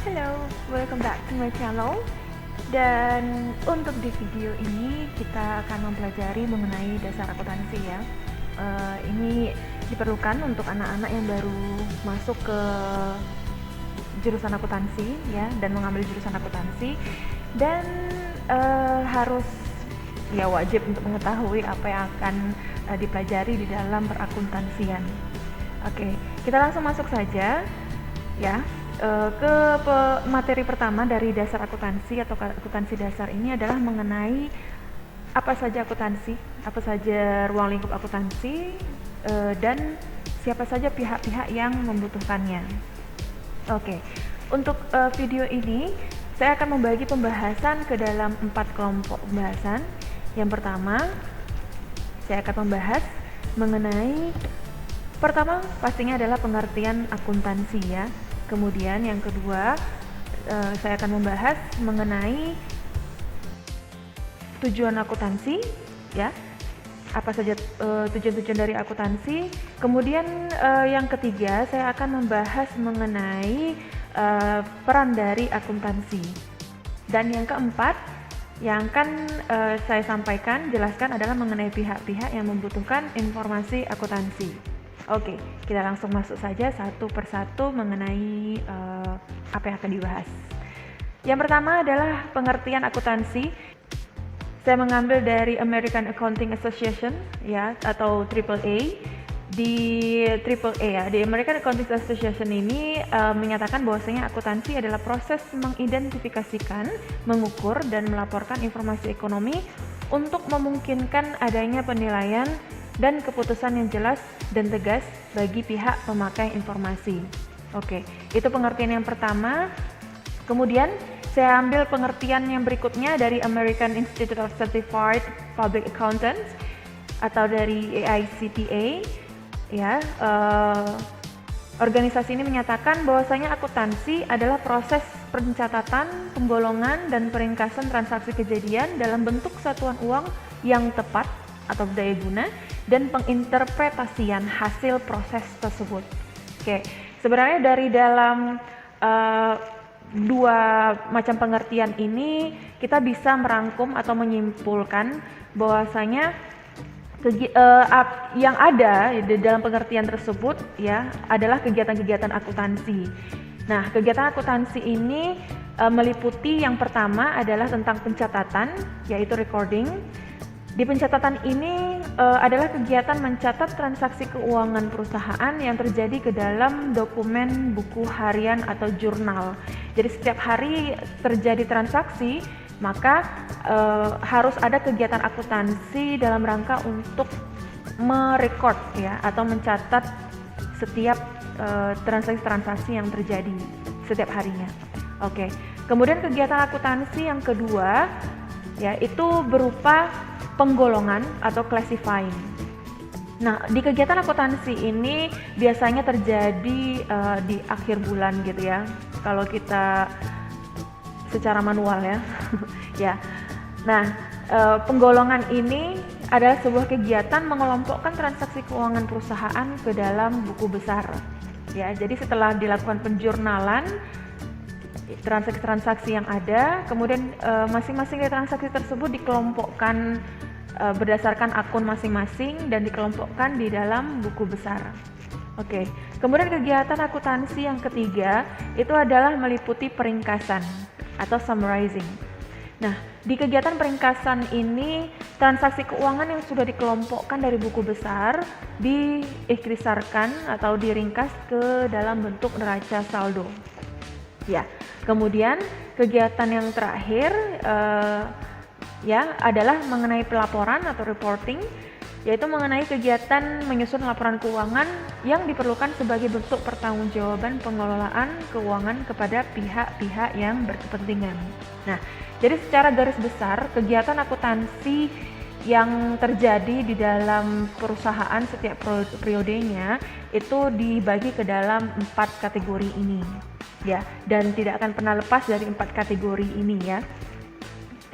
Hello, welcome back to my channel. Dan untuk di video ini kita akan mempelajari mengenai dasar akuntansi ya. Ini diperlukan untuk anak-anak yang baru masuk ke jurusan akuntansi ya, dan mengambil jurusan akuntansi, dan harus ya wajib untuk mengetahui apa yang akan dipelajari di dalam perakuntansian. Oke, kita langsung masuk saja ya. Ke materi pertama dari dasar akuntansi atau akuntansi dasar ini adalah mengenai apa saja akuntansi, apa saja ruang lingkup akuntansi, dan siapa saja pihak-pihak yang membutuhkannya. Oke, untuk video ini saya akan membagi pembahasan ke dalam 4 kelompok pembahasan. Yang pertama, saya akan membahas mengenai pertama pastinya adalah pengertian akuntansi ya. Kemudian yang kedua, saya akan membahas mengenai tujuan akuntansi ya, apa saja tujuan-tujuan dari akuntansi. Kemudian yang ketiga, saya akan membahas mengenai peran dari akuntansi. Dan yang keempat yang akan saya sampaikan, jelaskan adalah mengenai pihak-pihak yang membutuhkan informasi akuntansi. Oke, kita langsung masuk saja satu persatu mengenai apa yang akan dibahas. Yang pertama adalah pengertian akuntansi. Saya mengambil dari American Accounting Association ya, atau AAA. Di AAA ya, di American Accounting Association ini menyatakan bahwasanya akuntansi adalah proses mengidentifikasikan, mengukur dan melaporkan informasi ekonomi untuk memungkinkan adanya penilaian dan keputusan yang jelas dan tegas bagi pihak pemakai informasi. Oke, itu pengertian yang pertama. Kemudian saya ambil pengertian yang berikutnya dari American Institute of Certified Public Accountants atau dari AICPA. Ya, organisasi ini menyatakan bahwasanya akuntansi adalah proses pencatatan, penggolongan dan peringkasan transaksi kejadian dalam bentuk satuan uang yang tepat atau daya guna dan penginterpretasian hasil proses tersebut. Oke, sebenarnya dari dalam dua macam pengertian ini kita bisa merangkum atau menyimpulkan bahwasanya yang ada di dalam pengertian tersebut ya adalah kegiatan-kegiatan akuntansi. Nah, kegiatan akuntansi ini meliputi yang pertama adalah tentang pencatatan, yaitu recording. Di pencatatan ini adalah kegiatan mencatat transaksi keuangan perusahaan yang terjadi ke dalam dokumen buku harian atau jurnal. Jadi setiap hari terjadi transaksi, maka harus ada kegiatan akuntansi dalam rangka untuk merekod ya, atau mencatat setiap transaksi-transaksi yang terjadi setiap harinya. Oke. Kemudian kegiatan akuntansi yang kedua yaitu berupa penggolongan atau classifying. Nah, di kegiatan akuntansi ini biasanya terjadi di akhir bulan gitu ya. Kalau kita secara manual ya. Ya. Nah, penggolongan ini adalah sebuah kegiatan mengelompokkan transaksi keuangan perusahaan ke dalam buku besar. Ya, jadi setelah dilakukan penjurnalan transaksi-transaksi yang ada, kemudian masing-masing dari transaksi tersebut dikelompokkan berdasarkan akun masing-masing dan dikelompokkan di dalam buku besar. Oke. Kemudian kegiatan akuntansi yang ketiga itu adalah meliputi peringkasan atau summarizing. Nah, di kegiatan peringkasan ini transaksi keuangan yang sudah dikelompokkan dari buku besar diikhtisarkan atau diringkas ke dalam bentuk neraca saldo. Ya. Kemudian kegiatan yang terakhir adalah mengenai pelaporan atau reporting, yaitu mengenai kegiatan menyusun laporan keuangan yang diperlukan sebagai bentuk pertanggungjawaban pengelolaan keuangan kepada pihak-pihak yang berkepentingan. Nah, jadi secara garis besar kegiatan akuntansi yang terjadi di dalam perusahaan setiap periodenya itu dibagi ke dalam 4 kategori ini ya, dan tidak akan pernah lepas dari 4 kategori ini ya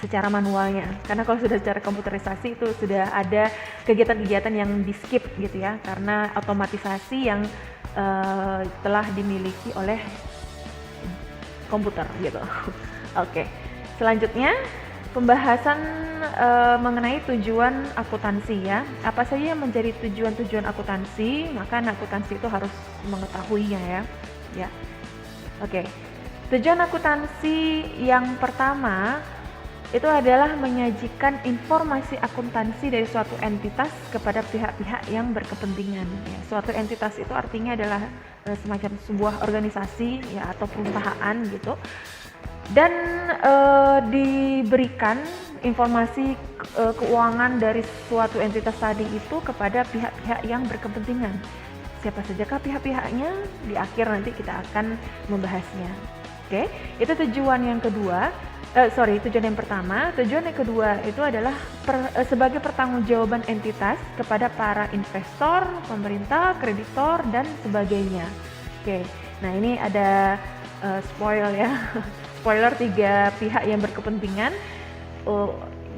secara manualnya, karena kalau sudah secara komputerisasi itu sudah ada kegiatan-kegiatan yang di skip gitu ya, karena otomatisasi yang telah dimiliki oleh komputer gitu. Oke. Selanjutnya pembahasan mengenai tujuan akuntansi ya. Apa saja yang menjadi tujuan-tujuan akuntansi? Maka anak akuntansi itu harus mengetahuinya ya. Ya. Oke. Tujuan akuntansi yang pertama itu adalah menyajikan informasi akuntansi dari suatu entitas kepada pihak-pihak yang berkepentingan. Ya, suatu entitas itu artinya adalah semacam sebuah organisasi ya atau perusahaan gitu. Dan diberikan informasi keuangan dari suatu entitas tadi itu kepada pihak-pihak yang berkepentingan. Siapa sajakah pihak-pihaknya? Di akhir nanti kita akan membahasnya. Oke, itu tujuan yang kedua. Tujuan yang pertama. Tujuan yang kedua itu adalah sebagai pertanggungjawaban entitas kepada para investor, pemerintah, kreditor, dan sebagainya. Oke, nah ini ada spoiler ya. Spoiler 3 pihak yang berkepentingan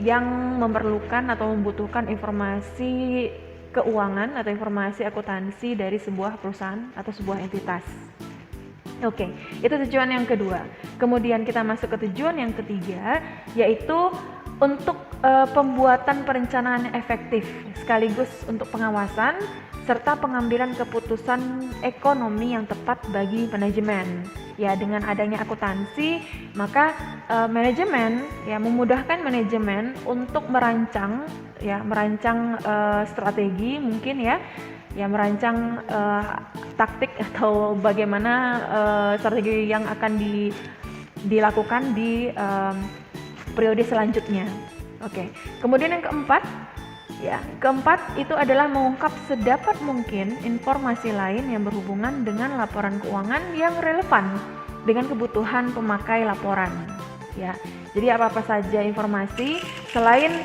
yang memerlukan atau membutuhkan informasi keuangan atau informasi akuntansi dari sebuah perusahaan atau sebuah entitas. Oke, itu tujuan yang kedua. Kemudian kita masuk ke tujuan yang ketiga, yaitu untuk pembuatan perencanaan yang efektif sekaligus untuk pengawasan serta pengambilan keputusan ekonomi yang tepat bagi manajemen. Ya, dengan adanya akuntansi, maka manajemen ya memudahkan manajemen untuk merancang strategi mungkin ya merancang taktik atau bagaimana strategi yang akan dilakukan di periode selanjutnya. Oke. Kemudian yang keempat itu adalah mengungkap sedapat mungkin informasi lain yang berhubungan dengan laporan keuangan yang relevan dengan kebutuhan pemakai laporan. Ya, jadi apa-apa saja informasi selain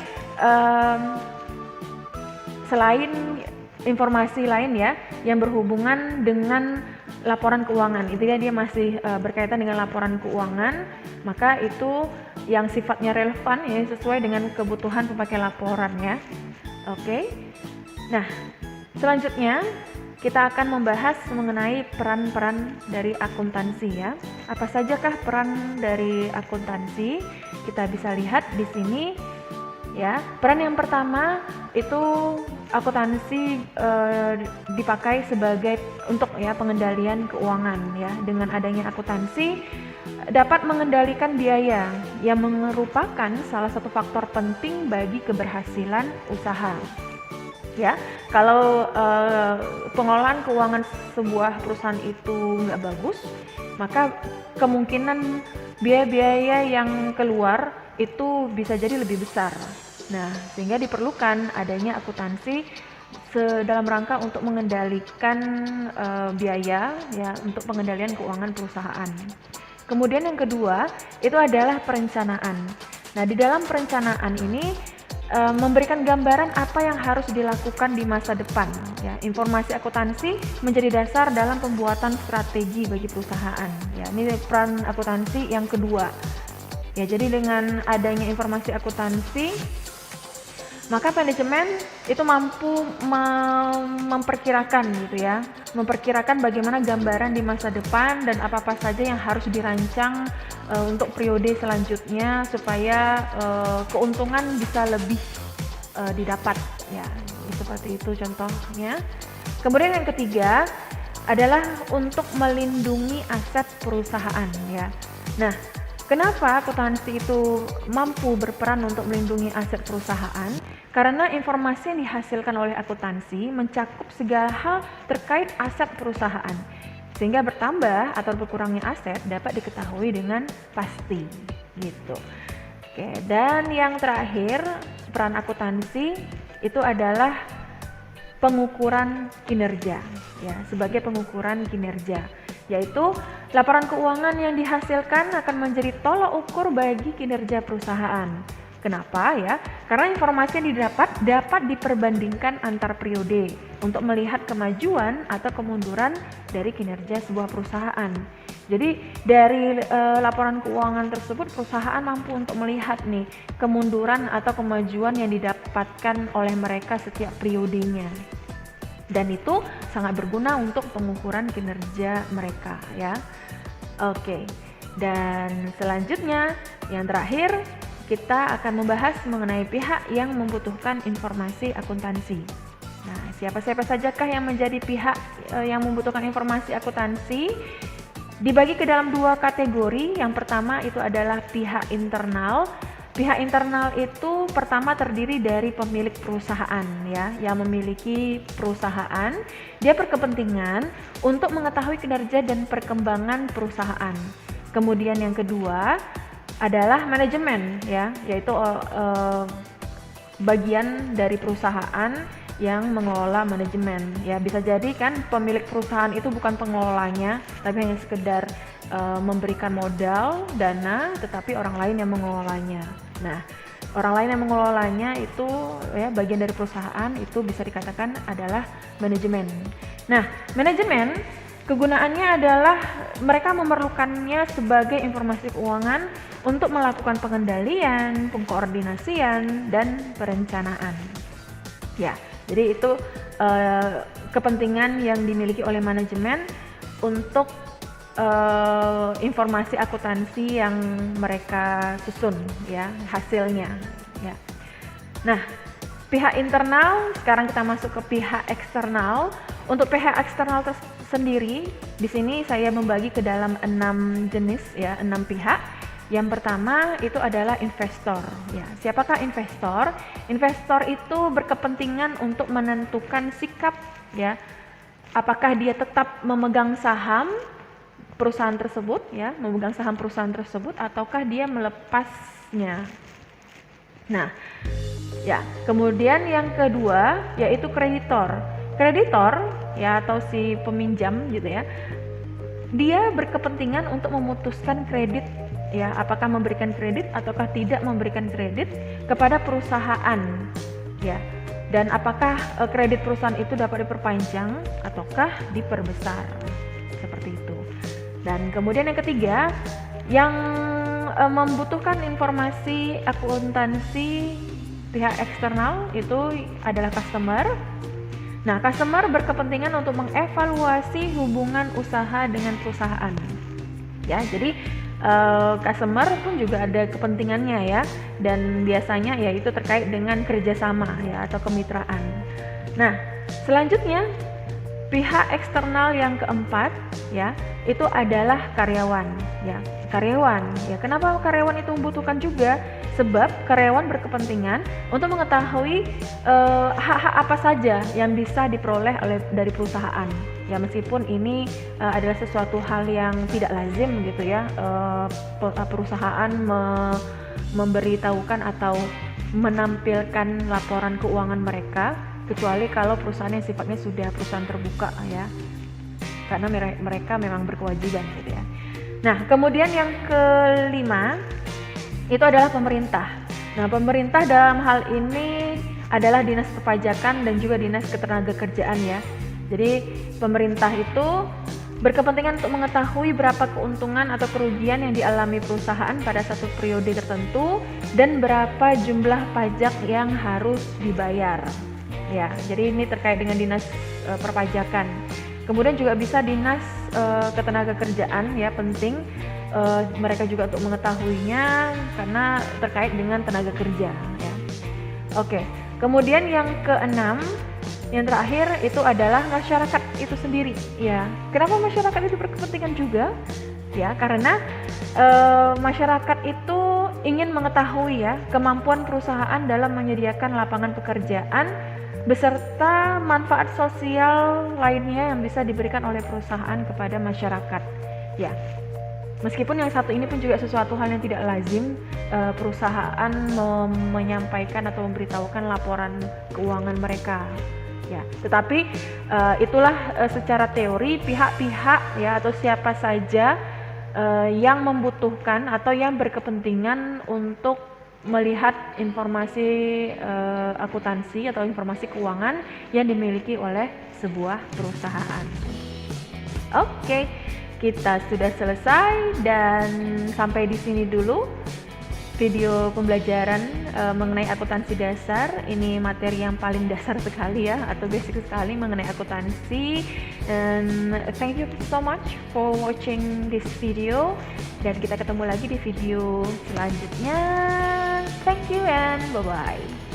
informasi lain ya yang berhubungan dengan laporan keuangan. Intinya dia masih berkaitan dengan laporan keuangan, maka itu yang sifatnya relevan ya sesuai dengan kebutuhan pemakai laporan ya. Oke. Nah, selanjutnya kita akan membahas mengenai peran-peran dari akuntansi ya. Apa sajakah peran dari akuntansi? Kita bisa lihat di sini ya. Peran yang pertama itu akuntansi dipakai sebagai untuk ya pengendalian keuangan ya. Dengan adanya akuntansi dapat mengendalikan biaya yang merupakan salah satu faktor penting bagi keberhasilan usaha. Ya, kalau pengolahan keuangan sebuah perusahaan itu nggak bagus, maka kemungkinan biaya-biaya yang keluar itu bisa jadi lebih besar. Nah, sehingga diperlukan adanya akuntansi dalam rangka untuk mengendalikan biaya ya untuk pengendalian keuangan perusahaan. Kemudian yang kedua itu adalah perencanaan. Nah, di dalam perencanaan ini memberikan gambaran apa yang harus dilakukan di masa depan. Ya, informasi akuntansi menjadi dasar dalam pembuatan strategi bagi perusahaan. Ya, ini peran akuntansi yang kedua. Ya, jadi dengan adanya informasi akuntansi, maka manajemen itu mampu memperkirakan gitu ya, memperkirakan bagaimana gambaran di masa depan dan apa-apa saja yang harus dirancang untuk periode selanjutnya supaya keuntungan bisa lebih didapat ya, seperti itu contohnya. Kemudian yang ketiga adalah untuk melindungi aset perusahaan ya. Nah, kenapa akuntansi itu mampu berperan untuk melindungi aset perusahaan? Karena informasi yang dihasilkan oleh akuntansi mencakup segala hal terkait aset perusahaan, sehingga bertambah atau berkurangnya aset dapat diketahui dengan pasti, gitu. Oke, dan yang terakhir, peran akuntansi itu adalah pengukuran kinerja, ya, sebagai pengukuran kinerja, yaitu laporan keuangan yang dihasilkan akan menjadi tolak ukur bagi kinerja perusahaan. Kenapa ya? Karena informasi yang didapat dapat diperbandingkan antar periode untuk melihat kemajuan atau kemunduran dari kinerja sebuah perusahaan. Jadi dari laporan keuangan tersebut perusahaan mampu untuk melihat nih kemunduran atau kemajuan yang didapatkan oleh mereka setiap periodenya. Dan itu sangat berguna untuk pengukuran kinerja mereka ya. Oke. Dan selanjutnya, yang terakhir, kita akan membahas mengenai pihak yang membutuhkan informasi akuntansi. Nah, siapa-siapa sajakah yang menjadi pihak yang membutuhkan informasi akuntansi? Dibagi ke dalam dua kategori. Yang pertama itu adalah pihak internal. Pihak internal itu pertama terdiri dari pemilik perusahaan ya, yang memiliki perusahaan. Dia berkepentingan untuk mengetahui kinerja dan perkembangan perusahaan. Kemudian yang kedua adalah manajemen ya, yaitu bagian dari perusahaan yang mengelola manajemen ya. Bisa jadi kan pemilik perusahaan itu bukan pengelolanya, tapi hanya sekedar memberikan modal, dana, tetapi orang lain yang mengelolanya. Nah, orang lain yang mengelolanya itu ya bagian dari perusahaan, itu bisa dikatakan adalah manajemen. Nah, manajemen kegunaannya adalah mereka memerlukannya sebagai informasi keuangan untuk melakukan pengendalian, pengkoordinasian, dan perencanaan. Ya, jadi itu kepentingan yang dimiliki oleh manajemen untuk informasi akuntansi yang mereka susun ya, hasilnya ya. Nah, pihak internal, sekarang kita masuk ke pihak eksternal. Untuk pihak eksternal sendiri, di sini saya membagi ke dalam 6 jenis ya, 6 pihak. Yang pertama itu adalah investor ya. Siapakah investor? Investor itu berkepentingan untuk menentukan sikap ya. Apakah dia tetap memegang saham perusahaan tersebut ya, memegang saham perusahaan tersebut, ataukah dia melepasnya. Nah, ya, kemudian yang kedua yaitu kreditor. Kreditor ya, atau si peminjam gitu ya. Dia berkepentingan untuk memutuskan kredit ya, apakah memberikan kredit ataukah tidak memberikan kredit kepada perusahaan ya. Dan apakah kredit perusahaan itu dapat diperpanjang ataukah diperbesar. Seperti itu. Dan kemudian yang ketiga, yang membutuhkan informasi akuntansi pihak eksternal itu adalah customer. Nah, customer berkepentingan untuk mengevaluasi hubungan usaha dengan perusahaan. Ya, jadi customer pun juga ada kepentingannya ya, dan biasanya ya itu terkait dengan kerjasama ya atau kemitraan. Nah, selanjutnya pihak eksternal yang keempat ya, itu adalah karyawan ya. Karyawan ya, kenapa karyawan itu membutuhkan juga? Sebab karyawan berkepentingan untuk mengetahui hak-hak apa saja yang bisa diperoleh dari perusahaan ya, meskipun ini adalah sesuatu hal yang tidak lazim gitu ya, perusahaan memberitahukan atau menampilkan laporan keuangan mereka, kecuali kalau perusahaannya sifatnya sudah perusahaan terbuka ya, karena mereka memang berkewajiban gitu ya. Nah, kemudian yang kelima itu adalah pemerintah. Nah, pemerintah dalam hal ini adalah dinas perpajakan dan juga dinas ketenagakerjaan ya. Jadi pemerintah itu berkepentingan untuk mengetahui berapa keuntungan atau kerugian yang dialami perusahaan pada satu periode tertentu dan berapa jumlah pajak yang harus dibayar. Ya, jadi ini terkait dengan dinas perpajakan. Kemudian juga bisa dinas ketenagakerjaan ya, penting mereka juga untuk mengetahuinya karena terkait dengan tenaga kerja ya. Oke, kemudian yang keenam, yang terakhir itu adalah masyarakat itu sendiri ya. Kenapa masyarakat itu berkepentingan juga? Ya, karena masyarakat itu ingin mengetahui ya kemampuan perusahaan dalam menyediakan lapangan pekerjaan beserta manfaat sosial lainnya yang bisa diberikan oleh perusahaan kepada masyarakat. Ya, meskipun yang satu ini pun juga sesuatu hal yang tidak lazim, perusahaan menyampaikan atau memberitahukan laporan keuangan mereka. Ya, tetapi itulah secara teori pihak-pihak ya atau siapa saja yang membutuhkan atau yang berkepentingan untuk melihat informasi akuntansi atau informasi keuangan yang dimiliki oleh sebuah perusahaan. Oke, kita sudah selesai dan sampai di sini dulu. video pembelajaran mengenai akuntansi dasar. Ini materi yang paling dasar sekali ya, atau basic sekali mengenai akuntansi. And thank you so much for watching this video. Dan kita ketemu lagi di video selanjutnya. Thank you and bye-bye.